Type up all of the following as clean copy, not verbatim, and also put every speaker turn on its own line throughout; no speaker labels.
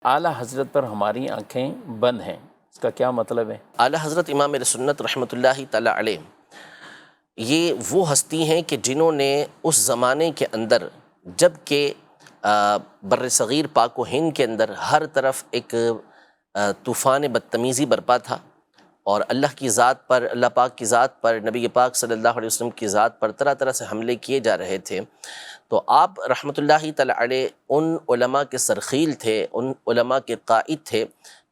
اعلیٰ حضرت پر ہماری آنکھیں بند ہیں، اس کا کیا مطلب ہے؟
اعلیٰ حضرت امام اہل سنت رحمۃ اللہ تعالی علیہ یہ وہ ہستی ہیں کہ جنہوں نے اس زمانے کے اندر، جب کہ بر صغیر پاک و ہند کے اندر ہر طرف ایک طوفان بدتمیزی برپا تھا، اور اللہ کی ذات پر، اللہ پاک کی ذات پر، نبی پاک صلی اللہ علیہ وسلم کی ذات پر طرح طرح سے حملے کیے جا رہے تھے، تو آپ رحمۃ اللہ تعالی علیہ ان علماء کے سرخیل تھے، ان علماء کے قائد تھے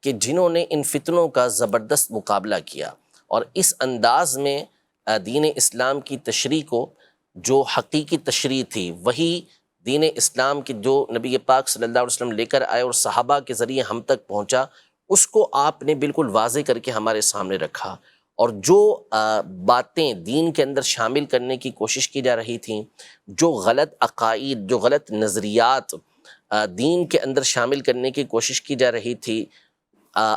کہ جنہوں نے ان فتنوں کا زبردست مقابلہ کیا، اور اس انداز میں دین اسلام کی تشریح کو، جو حقیقی تشریح تھی وہی دین اسلام کی جو نبی پاک صلی اللہ علیہ وسلم لے کر آئے اور صحابہ کے ذریعے ہم تک پہنچا، اس کو آپ نے بالکل واضح کر کے ہمارے سامنے رکھا، اور جو باتیں دین کے اندر شامل کرنے کی کوشش کی جا رہی تھیں، جو غلط عقائد، جو غلط نظریات دین کے اندر شامل کرنے کی کوشش کی جا رہی تھی،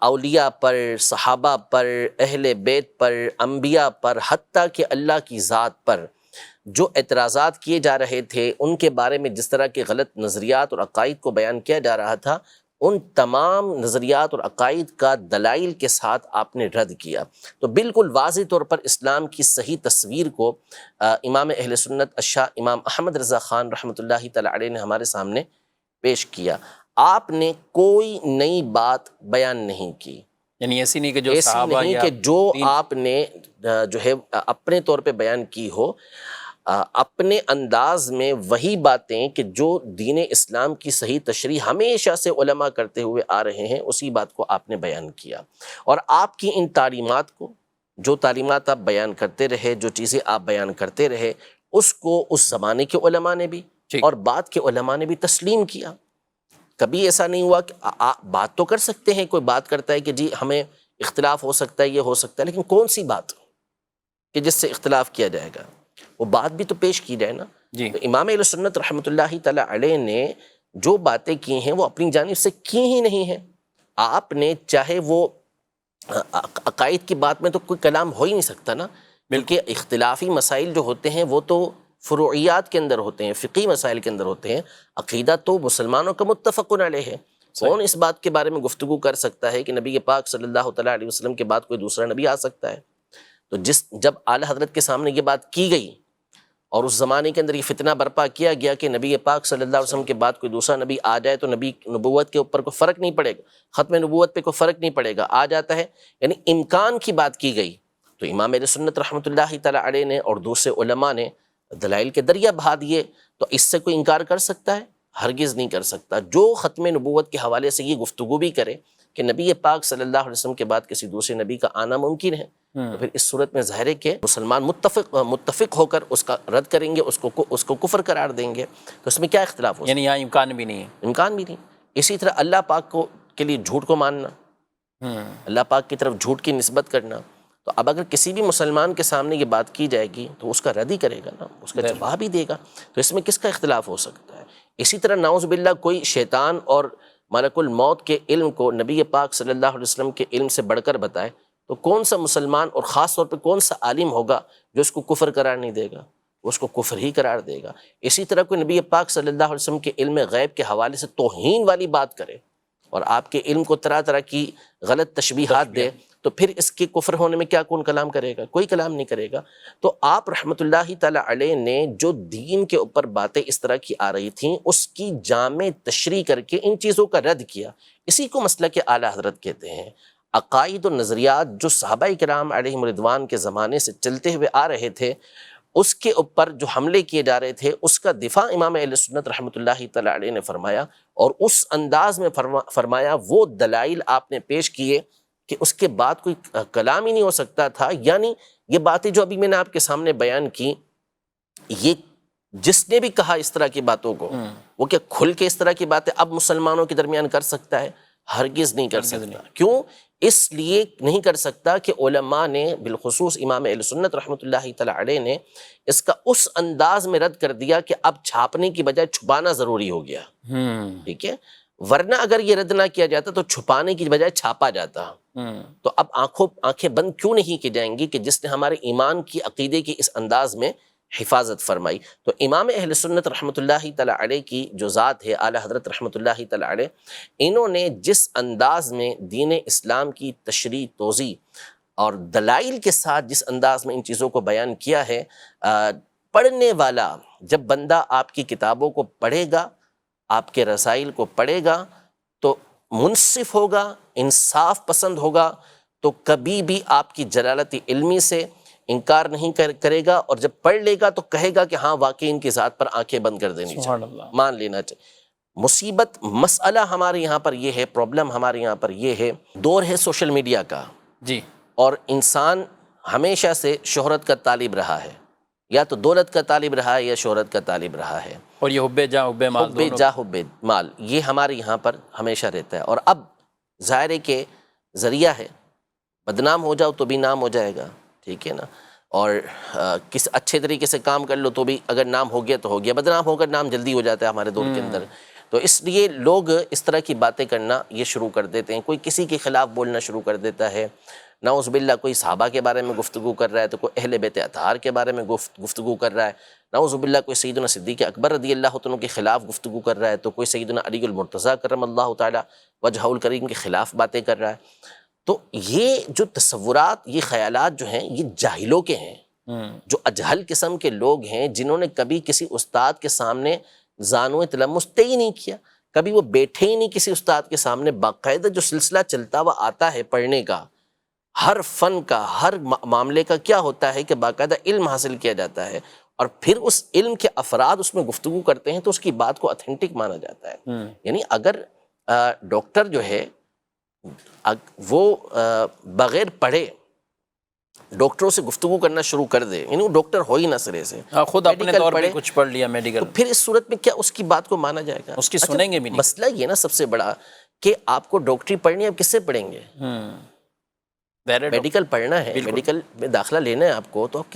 اولیاء پر، صحابہ پر، اہل بیت پر، انبیاء پر، حتیٰ کہ اللہ کی ذات پر جو اعتراضات کیے جا رہے تھے، ان کے بارے میں جس طرح کے غلط نظریات اور عقائد کو بیان کیا جا رہا تھا، ان تمام نظریات اور عقائد کا دلائل کے ساتھ آپ نے رد کیا۔ تو بالکل واضح طور پر اسلام کی صحیح تصویر کو امام اہل سنت الشاہ امام احمد رضا خان رحمۃ اللہ تعالی علیہ نے ہمارے سامنے پیش کیا۔ آپ نے کوئی نئی بات بیان نہیں کی،
یعنی ایسی نہیں کہ جو
ایسی
صحابہ
نہیں
یا
کہ جو
دین
آپ نے جو ہے اپنے طور پہ بیان کی ہو، اپنے انداز میں وہی باتیں کہ جو دین اسلام کی صحیح تشریح ہمیشہ سے علماء کرتے ہوئے آ رہے ہیں، اسی بات کو آپ نے بیان کیا، اور آپ کی ان تعلیمات کو، جو تعلیمات آپ بیان کرتے رہے، جو چیزیں آپ بیان کرتے رہے، اس کو اس زمانے کے علماء نے بھی
ٹھیک،
اور بعد کے علماء نے بھی تسلیم کیا۔ کبھی ایسا نہیں ہوا کہ بات تو کر سکتے ہیں، کوئی بات کرتا ہے کہ جی ہمیں اختلاف ہو سکتا ہے، یہ ہو سکتا ہے، لیکن کون سی بات کہ جس سے اختلاف کیا جائے گا، وہ بات بھی تو پیش کی جائے نا۔
جی
تو امام اہل سنت رحمۃ اللہ تعالی علیہ نے جو باتیں کی ہیں وہ اپنی جانب سے کی ہی نہیں ہیں۔ آپ نے چاہے وہ عقائد کی بات میں تو کوئی کلام ہو ہی نہیں سکتا نا،
بالکل،
کیونکہ اختلافی مسائل جو ہوتے ہیں وہ تو فروعیات کے اندر ہوتے ہیں، فقہی مسائل کے اندر ہوتے ہیں۔ عقیدہ تو مسلمانوں کا متفق علیہ ہے۔
صحیح،
کون اس بات کے بارے میں گفتگو کر سکتا ہے کہ نبی پاک صلی اللہ تعالیٰ علیہ وسلم کے بعد کوئی دوسرا نبی آ سکتا ہے؟ تو جب اعلیٰ حضرت کے سامنے یہ بات کی گئی، اور اس زمانے کے اندر یہ فتنہ برپا کیا گیا کہ نبی پاک صلی اللہ علیہ وسلم کے بعد کوئی دوسرا نبی آ جائے تو نبی نبوت کے اوپر کوئی فرق نہیں پڑے گا، ختم نبوت پہ کوئی فرق نہیں پڑے گا، آ جاتا ہے، یعنی امکان کی بات کی گئی، تو امام اہل سنت رحمۃ اللہ تعالی علیہ نے اور دوسرے علماء نے دلائل کے دریا بہا دیے، تو اس سے کوئی انکار کر سکتا ہے؟ ہرگز نہیں کر سکتا۔ جو ختم نبوت کے حوالے سے یہ گفتگو بھی کرے کہ نبی پاک صلی اللہ علیہ وسلم کے بعد کسی دوسرے نبی کا آنا ممکن ہے، تو پھر اس صورت میں ظاہر ہے کہ مسلمان متفق ہو کر اس کا رد کریں گے، اس کو کفر قرار دیں گے، تو اس میں کیا اختلاف ہو سکتا
یعنی یہاں امکان بھی نہیں ہے۔
ہے؟ امکان بھی نہیں۔ اسی طرح اللہ پاک کے لیے جھوٹ کو ماننا، اللہ پاک کی طرف جھوٹ کی نسبت کرنا، تو اب اگر کسی بھی مسلمان کے سامنے یہ بات کی جائے گی تو اس کا رد ہی کرے گا نا، اس کا جواب ہی دے گا، تو اس میں کس کا اختلاف ہو سکتا ہے؟ اسی طرح نعوذ باللہ کوئی شیطان اور ملک الموت کے علم کو نبی پاک صلی اللہ علیہ وسلم کے علم سے بڑھ کر بتائے، تو کون سا مسلمان اور خاص طور پہ کون سا عالم ہوگا جو اس کو کفر قرار نہیں دے گا؟ وہ اس کو کفر ہی قرار دے گا۔ اسی طرح کوئی نبی پاک صلی اللہ علیہ وسلم کے علم غیب کے حوالے سے توہین والی بات کرے اور آپ کے علم کو طرح طرح کی غلط تشبیہات دے، تو پھر اس کے کفر ہونے میں کیا کون کلام کرے گا؟ کوئی کلام نہیں کرے گا۔ تو آپ رحمۃ اللہ تعالی علیہ نے جو دین کے اوپر باتیں اس طرح کی آ رہی تھیں، اس کی جامع تشریح کر کے ان چیزوں کا رد کیا۔ اسی کو مسلک اعلیٰ حضرت کہتے ہیں۔ عقائد و نظریات جو صحابہ کرام علیہم رضوان کے زمانے سے چلتے ہوئے آ رہے تھے، اس کے اوپر جو حملے کیے جا رہے تھے، اس کا دفاع امام اہل سنت رحمۃ اللہ تعالی علیہ نے فرمایا، اور اس انداز میں فرمایا، وہ دلائل آپ نے پیش کیے کہ اس کے بعد کوئی کلام ہی نہیں ہو سکتا تھا۔ یعنی یہ باتیں جو ابھی میں نے آپ کے سامنے بیان کی، یہ جس نے بھی کہا اس طرح کی باتوں کو، وہ کیا کھل کے اس طرح کی باتیں اب مسلمانوں کے درمیان کر سکتا ہے؟ ہرگز نہیں کر سکتا۔ کیوں؟ اس لیے نہیں کر سکتا کہ علماء نے، بالخصوص امام اہل سنت رحمۃ اللہ تعالی علیہ نے، اس کا اس انداز میں رد کر دیا کہ اب چھاپنے کی بجائے چھپانا ضروری ہو گیا۔ ٹھیک ہے، ورنہ اگر یہ رد نہ کیا جاتا تو چھپانے کی بجائے چھاپا جاتا۔ تو اب آنکھیں بند کیوں نہیں کی جائیں گی کہ جس نے ہمارے ایمان کی، عقیدے کی اس انداز میں حفاظت فرمائی۔ تو امام اہل سنت رحمۃ اللہ تعالیٰ علیہ کی جو ذات ہے، اعلیٰ حضرت رحمۃ اللہ تعالیٰ علیہ، انہوں نے جس انداز میں دین اسلام کی تشریح، توضیح اور دلائل کے ساتھ جس انداز میں ان چیزوں کو بیان کیا ہے، پڑھنے والا جب بندہ آپ کی کتابوں کو پڑھے گا، آپ کے رسائل کو پڑھے گا، تو منصف ہوگا، انصاف پسند ہوگا، تو کبھی بھی آپ کی جلالت علمی سے انکار نہیں کرے گا، اور جب پڑھ لے گا تو کہے گا کہ ہاں واقعی ان کی ذات پر آنکھیں بند کر دینی
سبحان
چاہیے،
اللہ۔
مان لینا چاہیے۔ مصیبت مسئلہ ہمارے یہاں پر یہ ہے، پرابلم ہمارے یہاں پر یہ ہے، دور ہے سوشل میڈیا کا،
جی،
اور انسان ہمیشہ سے شہرت کا طالب رہا ہے، یا تو دولت کا طالب رہا ہے یا شہرت کا طالب رہا ہے،
اور یہ حب جاہ حب مال
حب
دونوں۔
جا حب مال، یہ ہمارے یہاں پر ہمیشہ رہتا ہے۔ اور اب ظاہر ہے کہ ذریعہ ہے، بدنام ہو جاؤ تو بھی نام ہو جائے گا، ٹھیک ہے نا، اور کس اچھے طریقے سے کام کر لو تو بھی اگر نام ہو گیا تو ہو گیا، بدنام ہو کر نام جلدی ہو جاتا ہے ہمارے دور کے اندر۔ تو اس لیے لوگ اس طرح کی باتیں کرنا یہ شروع کر دیتے ہیں، کوئی کسی کے خلاف بولنا شروع کر دیتا ہے، نعوذ باللہ کوئی صحابہ کے بارے میں گفتگو کر رہا ہے، تو کوئی اہل بیت اطہار کے بارے میں گفتگو کر رہا ہے، نعوذ باللہ کوئی سیدنا صدیق اکبر رضی اللہ عنہ کے خلاف گفتگو کر رہا ہے، تو کوئی سیدنا علی المرتضیٰ کرم اللہ تعالی وجہہ الکریم کے خلاف باتیں کر رہا ہے۔ تو یہ جو تصورات، یہ خیالات جو ہیں، یہ جاہلوں کے ہیں، جو اجہل قسم کے لوگ ہیں، جنہوں نے کبھی کسی استاد کے سامنے زانو تلمس طے ہی نہیں کیا، کبھی وہ بیٹھے ہی نہیں کسی استاد کے سامنے۔ باقاعدہ جو سلسلہ چلتا ہوا آتا ہے پڑھنے کا، ہر فن کا، ہر معاملے کا کیا ہوتا ہے کہ باقاعدہ علم حاصل کیا جاتا ہے، اور پھر اس علم کے افراد اس میں گفتگو کرتے ہیں تو اس کی بات کو اتھینٹک مانا جاتا ہے۔ یعنی اگر ڈاکٹر جو ہے وہ بغیر پڑھے ڈاکٹروں سے گفتگو کرنا شروع کر دے، یعنی وہ ڈاکٹر ہو ہی نہ سرے سے،
خود اپنے طور پہ کچھ پڑھ لیا میڈیکل،
تو پھر اس صورت میں کیا اس کی بات کو مانا جائے گا؟
اس کی سنیں گے بھی نہیں۔
مسئلہ یہ نا سب سے بڑا کہ آپ کو ڈاکٹری پڑھنی ہے، آپ کس سے پڑھیں گے؟ میڈیکل پڑھنا ہے، میڈیکل میں داخلہ لینا ہے آپ کو، تو آپ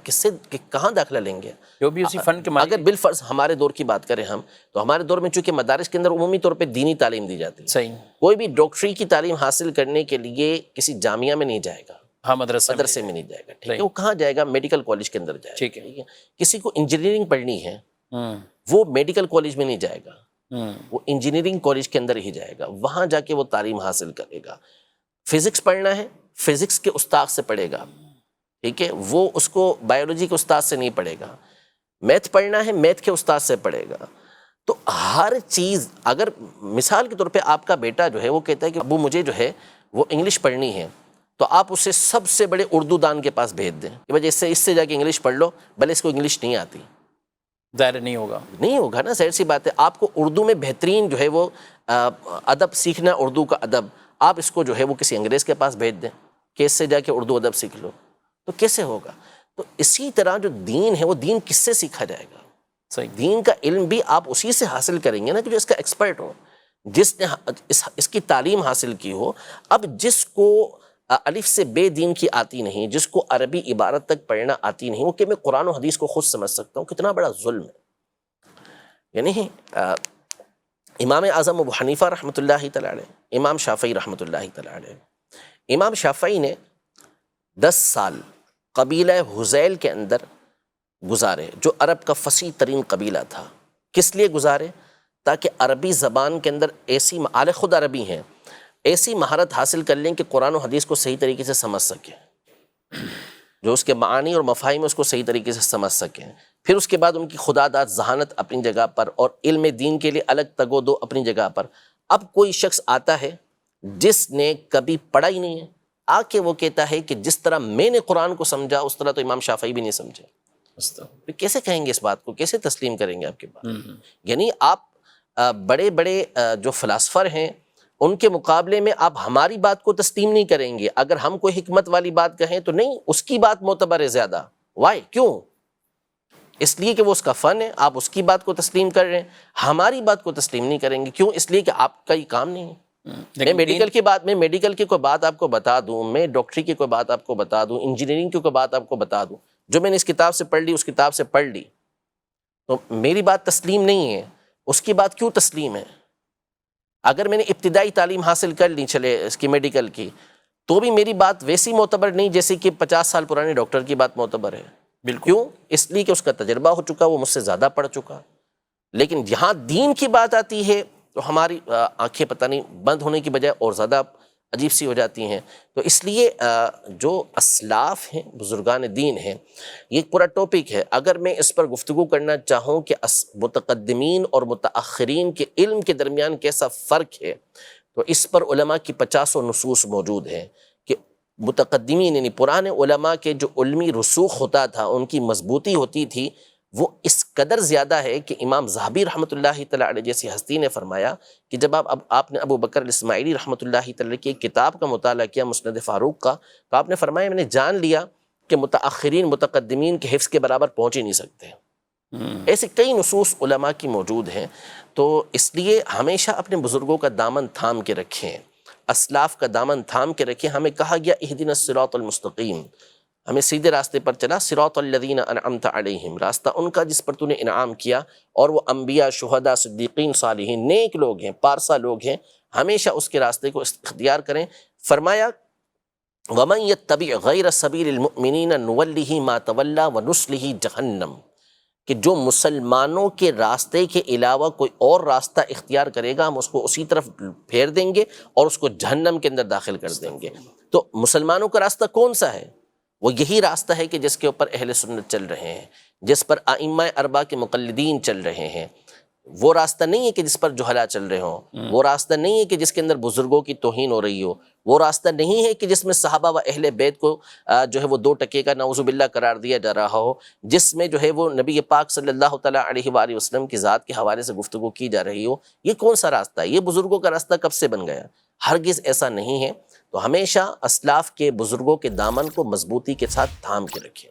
کس سے کہاں داخلہ لیں گے؟
جو بھی اسی فن کے
اگر بالفرض ہمارے دور کی بات کریں ہم، تو ہمارے دور میں چونکہ مدارس کے اندر عمومی طور پہ دینی تعلیم دی جاتی ہے،
صحیح،
کوئی بھی ڈاکٹری کی تعلیم حاصل کرنے کے لیے کسی جامعہ میں نہیں جائے گا،
ہاں مدرسے
میں نہیں جائے گا، ٹھیک ہے، وہ کہاں جائے گا؟ میڈیکل کالج کے اندر جائے گا،
ٹھیک ہے۔
کسی کو انجینئرنگ پڑھنی ہے، وہ میڈیکل کالج میں نہیں جائے گا، وہ انجینئرنگ کالج کے اندر ہی جائے گا، وہاں جا کے وہ تعلیم حاصل کرے گا۔ فزکس پڑھنا ہے، فزکس کے استاد سے پڑھے گا، ٹھیک ہے، وہ اس کو بایولوجی کے استاد سے نہیں پڑھے گا۔ میتھ پڑھنا ہے، میتھ کے استاد سے پڑھے گا۔ تو ہر چیز، اگر مثال کے طور پہ آپ کا بیٹا جو ہے وہ کہتا ہے کہ ابو مجھے جو ہے وہ انگلش پڑھنی ہے، تو آپ اسے سب سے بڑے اردو دان کے پاس بھیج دیں کہ بھائی اس سے جا کے انگلش پڑھ لو، بھلے اس کو انگلش نہیں آتی،
ظاہر نہیں ہوگا
نا، ظاہر سی بات ہے۔ آپ کو اردو میں بہترین جو ہے وہ ادب سیکھنا، اردو کا ادب، آپ اس کو جو ہے وہ کسی انگریز کے پاس بھیج دیں کہ اس سے جا کے اردو ادب سیکھ لو، تو کیسے ہوگا؟ تو اسی طرح جو دین ہے وہ دین کس سے سیکھا جائے گا؟
صحیح،
دین کا علم بھی آپ اسی سے حاصل کریں گے نا کہ جو اس کا ایکسپرٹ ہو، جس نے اس کی تعلیم حاصل کی ہو۔ اب جس کو الف سے بے دین کی آتی نہیں، جس کو عربی عبارت تک پڑھنا آتی نہیں، وہ کہ میں قرآن و حدیث کو خود سمجھ سکتا ہوں، کتنا بڑا ظلم ہے۔ یعنی امام اعظم ابو حنیفہ رحمۃ اللہ تعالی علیہ، امام شافعی رحمۃ اللہ تعالی علیہ، امام شافعی نے 10 سال قبیلہ حذیل کے اندر گزارے، جو عرب کا فصیح ترین قبیلہ تھا۔ کس لیے گزارے؟ تاکہ عربی زبان کے اندر ایسی اعلی خود عربی ہیں، ایسی مہارت حاصل کر لیں کہ قرآن و حدیث کو صحیح طریقے سے سمجھ سکیں، جو اس کے معانی اور مفاہیم اس کو صحیح طریقے سے سمجھ سکیں۔ پھر اس کے بعد ان کی خدا داد ذہانت اپنی جگہ پر، اور علم دین کے لیے الگ تگ و دو اپنی جگہ پر۔ اب کوئی شخص آتا ہے جس نے کبھی پڑھا ہی نہیں ہے، آ کے وہ کہتا ہے کہ جس طرح میں نے قرآن کو سمجھا اس طرح تو امام شافعی بھی نہیں سمجھے، پھر کیسے کہیں گے اس بات کو؟ کیسے تسلیم کریں گے آپ کی بات؟ یعنی آپ بڑے بڑے جو فلاسفر ہیں ان کے مقابلے میں آپ ہماری بات کو تسلیم نہیں کریں گے۔ اگر ہم کوئی حکمت والی بات کہیں تو نہیں، اس کی بات معتبر ہے زیادہ۔ وائی؟ کیوں؟ اس لیے کہ وہ اس کا فن ہے، آپ اس کی بات کو تسلیم کر رہے ہیں، ہماری بات کو تسلیم نہیں کریں گے۔ کیوں؟ اس لیے کہ آپ کا یہ کام نہیں ہے۔ میں میڈیکل کی کوئی بات آپ کو بتا دوں، میں ڈاکٹری کی کوئی بات آپ کو بتا دوں، انجینئرنگ کی کوئی بات آپ کو بتا دوں، جو میں نے اس کتاب سے پڑھ لی، اس کتاب سے پڑھ لی، تو میری بات تسلیم نہیں ہے، اس کی بات کیوں تسلیم ہے؟ اگر میں نے ابتدائی تعلیم حاصل کر لی، چلے اس کی میڈیکل کی، تو بھی میری بات ویسی معتبر نہیں جیسے کہ 50 سال پرانے ڈاکٹر کی بات معتبر ہے۔
بالکل
کیوں؟ اس لیے کہ اس کا تجربہ ہو چکا، وہ مجھ سے زیادہ پڑھ چکا. لیکن جہاں دین کی بات آتی ہے تو ہماری آنکھیں پتہ نہیں بند ہونے کی بجائے اور زیادہ عجیب سی ہو جاتی ہیں. تو اس لیے جو اسلاف ہیں، بزرگان دین ہیں، یہ ایک پورا ٹاپک ہے. اگر میں اس پر گفتگو کرنا چاہوں کہ متقدمین اور متاخرین کے علم کے درمیان کیسا فرق ہے، تو اس پر علماء کی 50 نصوص موجود ہیں کہ متقدمین یعنی پرانے علماء کے جو علمی رسوخ ہوتا تھا، ان کی مضبوطی ہوتی تھی، وہ اس قدر زیادہ ہے کہ امام ذہبی رحمۃ اللہ تعالیٰ علیہ جیسی ہستی نے فرمایا کہ جب آپ نے ابو بکر الاسماعیلی رحمۃ اللہ تعالیٰ کی ایک کتاب کا مطالعہ کیا، مسند فاروق کا، تو آپ نے فرمایا میں نے جان لیا کہ متاخرین متقدمین کے حفظ کے برابر پہنچ ہی نہیں سکتے. ایسے کئی نصوص علماء کی موجود ہیں. تو اس لیے ہمیشہ اپنے بزرگوں کا دامن تھام کے رکھیں، اسلاف کا دامن تھام کے رکھیں. ہمیں کہا گیا اہدنا الصراط المستقیم، ہمیں سیدھے راستے پر چلا. صراط الذین انعمت علیہم، راستہ ان کا جس پر تو نے انعام کیا، اور وہ انبیاء، شہداء، صدیقین، صالحین، نیک لوگ ہیں، پارسا لوگ ہیں. ہمیشہ اس کے راستے کو اختیار کریں. فرمایا وَمَن يَتَّبِعْ غَيْرَ سَبِيلِ الْمُؤْمِنِينَ نُوَلِّهِ مَا تَوَلَّى وَنُصْلِهِ جَهَنَّمَ، کہ جو مسلمانوں کے راستے کے علاوہ کوئی اور راستہ اختیار کرے گا، ہم اس کو اسی طرف پھیر دیں گے اور اس کو جہنم کے اندر داخل کر دیں گے. تو مسلمانوں کا راستہ کون سا ہے؟ وہ یہی راستہ ہے کہ جس کے اوپر اہل سنت چل رہے ہیں، جس پر ائمہ اربعہ کے مقلدین چل رہے ہیں. وہ راستہ نہیں ہے کہ جس پر جہلا چل رہے ہوں، وہ راستہ نہیں ہے کہ جس کے اندر بزرگوں کی توہین ہو رہی ہو، وہ راستہ نہیں ہے کہ جس میں صحابہ و اہل بیت کو جو ہے وہ 2 ٹکے کا نعوذ باللہ قرار دیا جا رہا ہو، جس میں جو ہے وہ نبی پاک صلی اللہ تعالیٰ علیہ وآلہ وسلم کی ذات کے حوالے سے گفتگو کی جا رہی ہو. یہ کون سا راستہ ہے؟ یہ بزرگوں کا راستہ کب سے بن گیا؟ ہرگز ایسا نہیں ہے. تو ہمیشہ اسلاف کے بزرگوں کے دامن کو مضبوطی کے ساتھ تھام کے رکھیں.